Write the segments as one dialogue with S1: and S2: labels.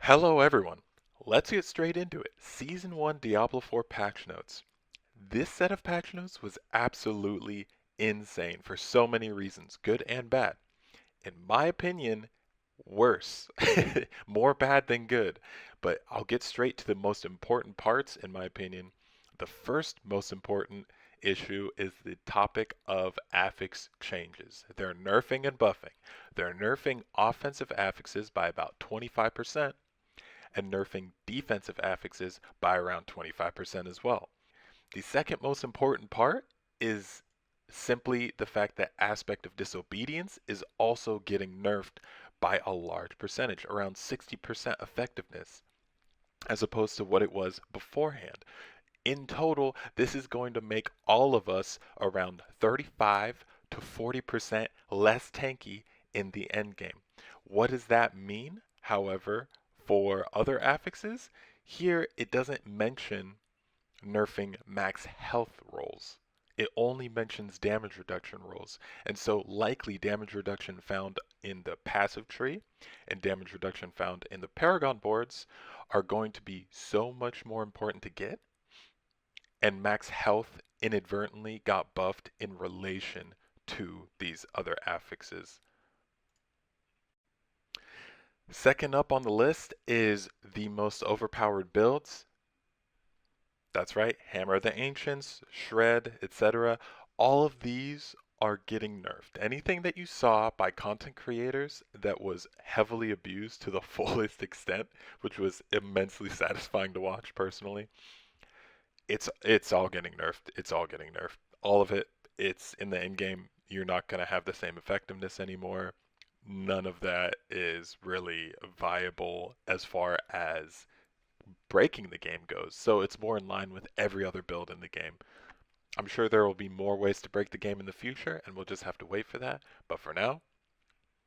S1: Hello everyone. Let's get straight into it. Season 1 Diablo 4 patch notes. This set of patch notes was absolutely insane for so many reasons, good and bad. In my opinion, worse. More bad than good. But I'll get straight to the most important parts, in my opinion. The first most important issue is the topic of affix changes. They're nerfing and buffing. They're nerfing offensive affixes by about 25% and nerfing defensive affixes by around 25% as well. The second most important part is simply the fact that aspect of disobedience is also getting nerfed by a large percentage, around 60% effectiveness, as opposed to what it was beforehand. In total, this is going to make all of us around 35 to 40% less tanky in the end game. What does that mean, however, for other affixes? Here, it doesn't mention nerfing max health rolls. It only mentions damage reduction rolls, and so likely damage reduction found in the passive tree and damage reduction found in the Paragon boards are going to be so much more important to get, and max health inadvertently got buffed in relation to these other affixes. Second up on the list is the most overpowered builds. That's right, Hammer of the Ancients, Shred, etc. All of these are getting nerfed. Anything that you saw by content creators that was heavily abused to the fullest extent, which was immensely satisfying to watch personally, it's all getting nerfed. It's all getting nerfed. All of it. It's in the end game. You're not going to have the same effectiveness anymore. None of that is really viable as far as breaking the game goes. So it's more in line with every other build in the game. I'm sure there will be more ways to break the game in the future, and we'll just have to wait for that. But for now,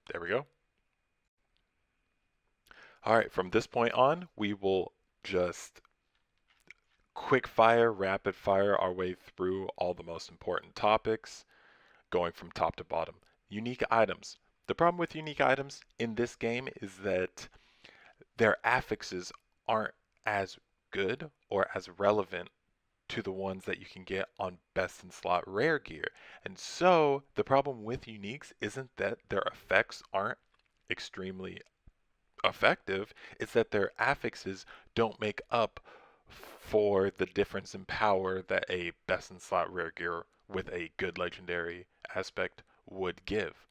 S1: there we go. All right, from this point on, we will just quick fire, rapid fire our way through all the most important topics, going from top to bottom. Unique items. The problem with unique items in this game is that their affixes aren't as good or as relevant to the ones that you can get on best in slot rare gear. And so the problem with uniques isn't that their effects aren't extremely effective, it's that their affixes don't make up for the difference in power that a best in slot rare gear with a good legendary aspect would give.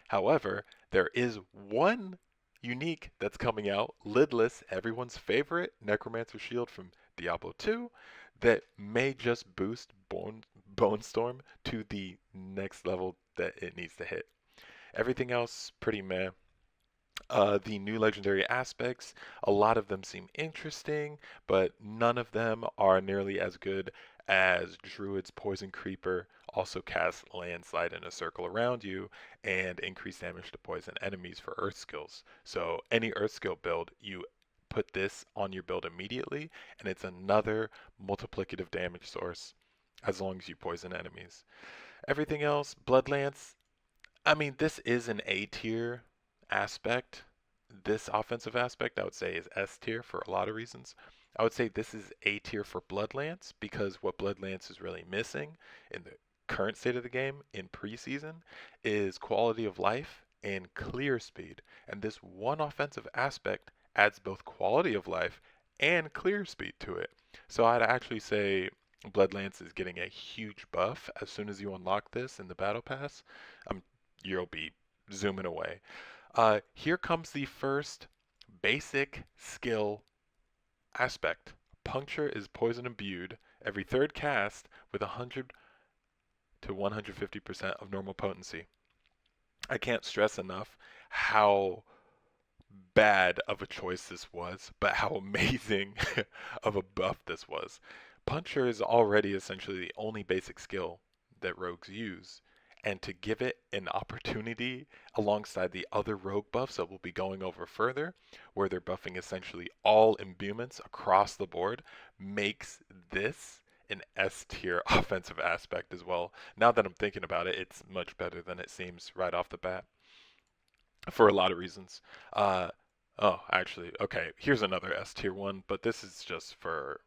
S1: However, there is one unique that's coming out, lidless, everyone's favorite Necromancer Shield from Diablo 2, that may just boost Bone Storm to the next level that it needs to hit. Everything else, pretty meh. The new legendary aspects, a lot of them seem interesting, but none of them are nearly as good as Druid's Poison Creeper, also casts Landslide in a circle around you, and increase damage to poison enemies for Earth skills. So any Earth skill build, you put this on your build immediately, and it's another multiplicative damage source as long as you poison enemies. Everything else, Bloodlance, I mean, this is an A tier aspect. This offensive aspect, I would say, is S tier for a lot of reasons. I would say this is A tier for Bloodlance because what Bloodlance is really missing in the current state of the game in preseason is quality of life and clear speed. And this one offensive aspect adds both quality of life and clear speed to it. So I'd actually say Bloodlance is getting a huge buff as soon as you unlock this in the Battle Pass. You'll be zooming away. Here comes the first basic skill aspect. Puncture is poison imbued every third cast with 100 to 150% of normal potency. I can't stress enough how bad of a choice this was, but how amazing of a buff this was. Puncture is already essentially the only basic skill that rogues use, and to give it an opportunity alongside the other rogue buffs that we'll be going over further, where they're buffing essentially all imbuements across the board, makes this an S tier offensive aspect as well. Now that I'm thinking about it, it's much better than it seems right off the bat for a lot of reasons. Oh, actually, okay. Here's another S tier one, but this is just for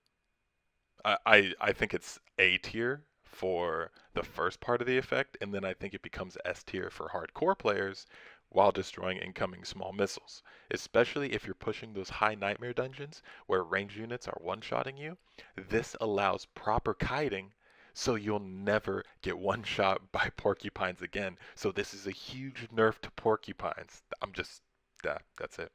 S1: I think it's A tier for the first part of the effect, and then I think it becomes S tier for hardcore players while destroying incoming small missiles. Especially if you're pushing those high nightmare dungeons where range units are one-shotting you. This allows proper kiting so you'll never get one-shot by porcupines again. So this is a huge nerf to porcupines. That's it.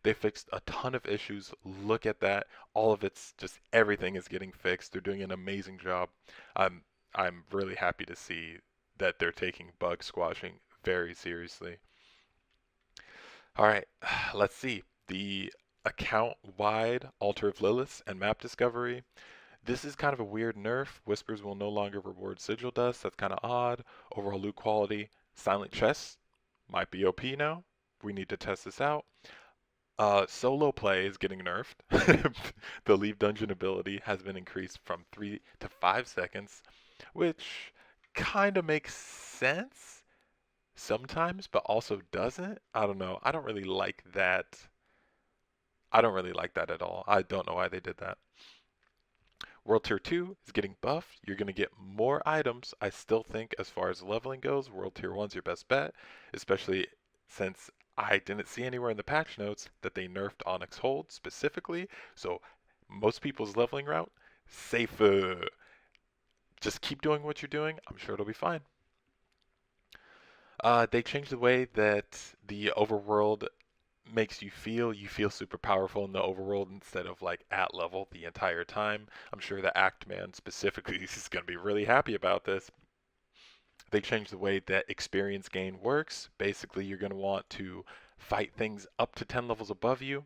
S1: They fixed a ton of issues. Look at that. All of it's just everything is getting fixed. They're doing an amazing job. I'm I'm really happy to see that they're taking bug squashing very seriously. All right, let's see. The account wide Altar of Lilith and map discovery. This is kind of a weird nerf. Whispers will no longer reward sigil dust. That's kind of odd. Overall loot quality. Silent chests might be OP now. We need to test this out. Solo play is getting nerfed. The leave dungeon ability has been increased from 3 to 5 seconds, which kind of makes sense sometimes, but also doesn't. I don't know. I don't really like that. I don't really like that at all. I don't know why they did that. World Tier 2 is getting buffed. You're going to get more items. I still think, as far as leveling goes, World Tier 1 is your best bet, especially since I didn't see anywhere in the patch notes that they nerfed Onyx Hold specifically. So, most people's leveling route, safer. Just keep doing what you're doing. I'm sure it'll be fine. They changed the way that the overworld makes you feel. You feel super powerful in the overworld instead of like at level the entire time. I'm sure the Act Man specifically is going to be really happy about this. They changed the way that experience gain works. Basically, you're going to want to fight things up to 10 levels above you.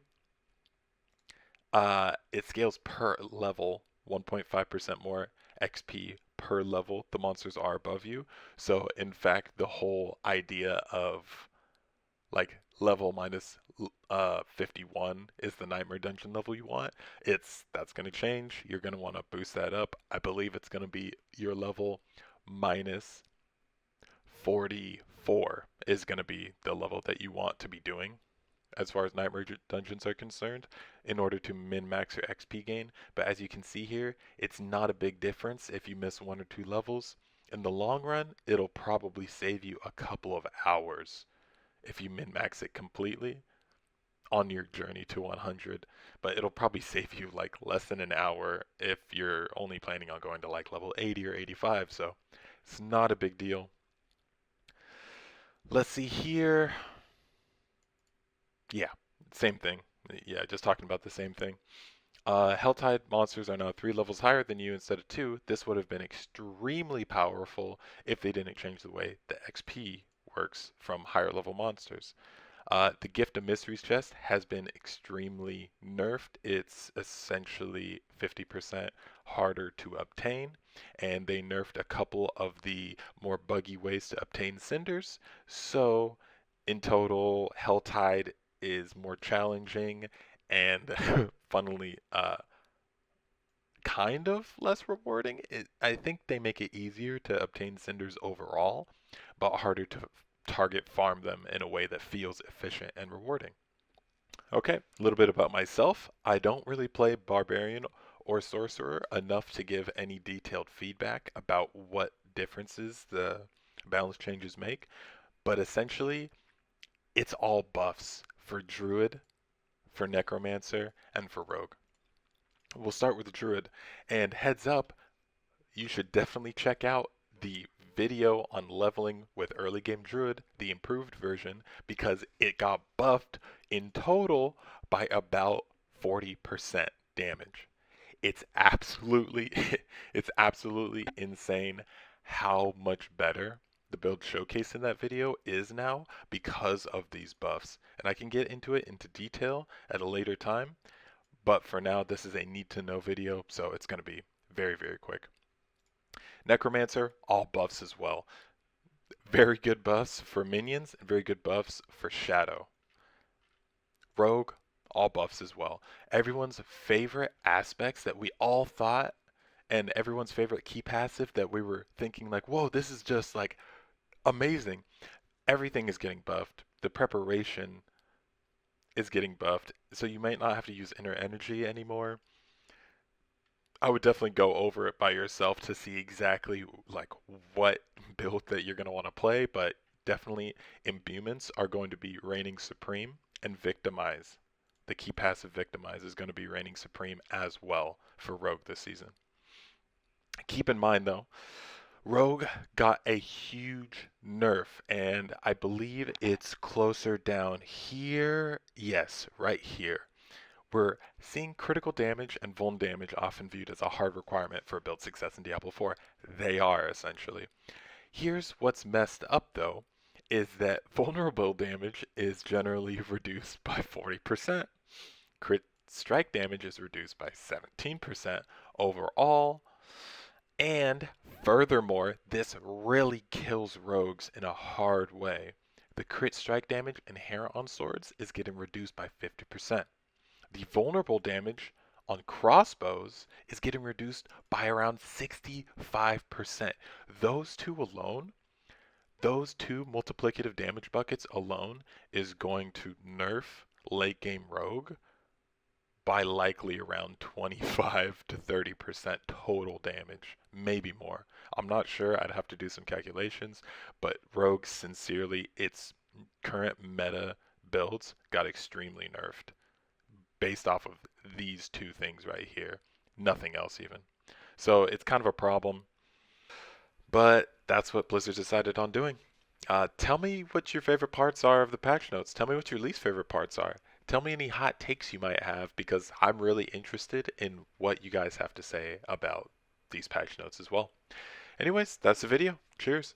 S1: It scales per level, 1.5% more XP per level the monsters are above you. So, in fact, the whole idea of like level minus 51 is the nightmare dungeon level you want. That's going to change. You're going to want to boost that up. I believe it's going to be your level minus 44 is going to be the level that you want to be doing as far as nightmare dungeons are concerned in order to min max your XP gain. But as you can see here, it's not a big difference if you miss 1 or 2 levels. In the long run, it'll probably save you a couple of hours if you min max it completely on your journey to 100, but it'll probably save you like less than an hour if you're only planning on going to like level 80 or 85, so it's not a big deal. Let's see here. Yeah, same thing. Yeah, just talking about the same thing. Helltide monsters are now 3 levels higher than you instead of 2. This would have been extremely powerful if they didn't change the way the XP works from higher level monsters. The Gift of Mysteries chest has been extremely nerfed. It's essentially 50% harder to obtain, and they nerfed a couple of the more buggy ways to obtain cinders. So, in total, Helltide is more challenging and funnily kind of less rewarding. I think they make it easier to obtain cinders overall, but harder to target farm them in a way that feels efficient and rewarding. Okay, a little bit about myself. I don't really play Barbarian or Sorcerer enough to give any detailed feedback about what differences the balance changes make, but essentially, it's all buffs for Druid, for Necromancer, and for Rogue. We'll start with the Druid, and heads up, you should definitely check out the video on leveling with early game Druid, the improved version, because it got buffed in total by about 40% damage. It's absolutely it's absolutely insane how much better the build showcased in that video is now because of these buffs. And I can get into it into detail at a later time, but for now this is a need to know video, so it's going to be very, very quick. Necromancer, all buffs as well. Very good buffs for minions and very good buffs for Shadow. Rogue, all buffs as well. Everyone's favorite aspects that we all thought, and everyone's favorite key passive that we were thinking like, whoa, this is just like amazing. Everything is getting buffed. The preparation is getting buffed, so you might not have to use inner energy anymore. I would definitely go over it by yourself to see exactly like what build that you're going to want to play, but definitely imbuements are going to be reigning supreme, and victimize. The key passive victimize is going to be reigning supreme as well for Rogue this season. Keep in mind though, Rogue got a huge nerf, and I believe it's closer down here. Yes, right here. We're seeing critical damage and vuln damage often viewed as a hard requirement for build success in Diablo 4. They are, essentially. Here's what's messed up, though, is that vulnerable damage is generally reduced by 40%. Crit strike damage is reduced by 17% overall. And furthermore, this really kills rogues in a hard way. The crit strike damage inherent on swords is getting reduced by 50%. The vulnerable damage on crossbows is getting reduced by around 65%. Those two alone, those two multiplicative damage buckets alone is going to nerf late game rogue by likely around 25 to 30% total damage, maybe more. I'm not sure, I'd have to do some calculations, but rogue sincerely, its current meta builds got extremely nerfed based off of these two things right here. Nothing else even. So it's kind of a problem, but that's what Blizzard decided on doing. Tell me what your favorite parts are of the patch notes. Tell me what your least favorite parts are. Tell me any hot takes you might have, because I'm really interested in what you guys have to say about these patch notes as well. Anyways, that's the video. Cheers.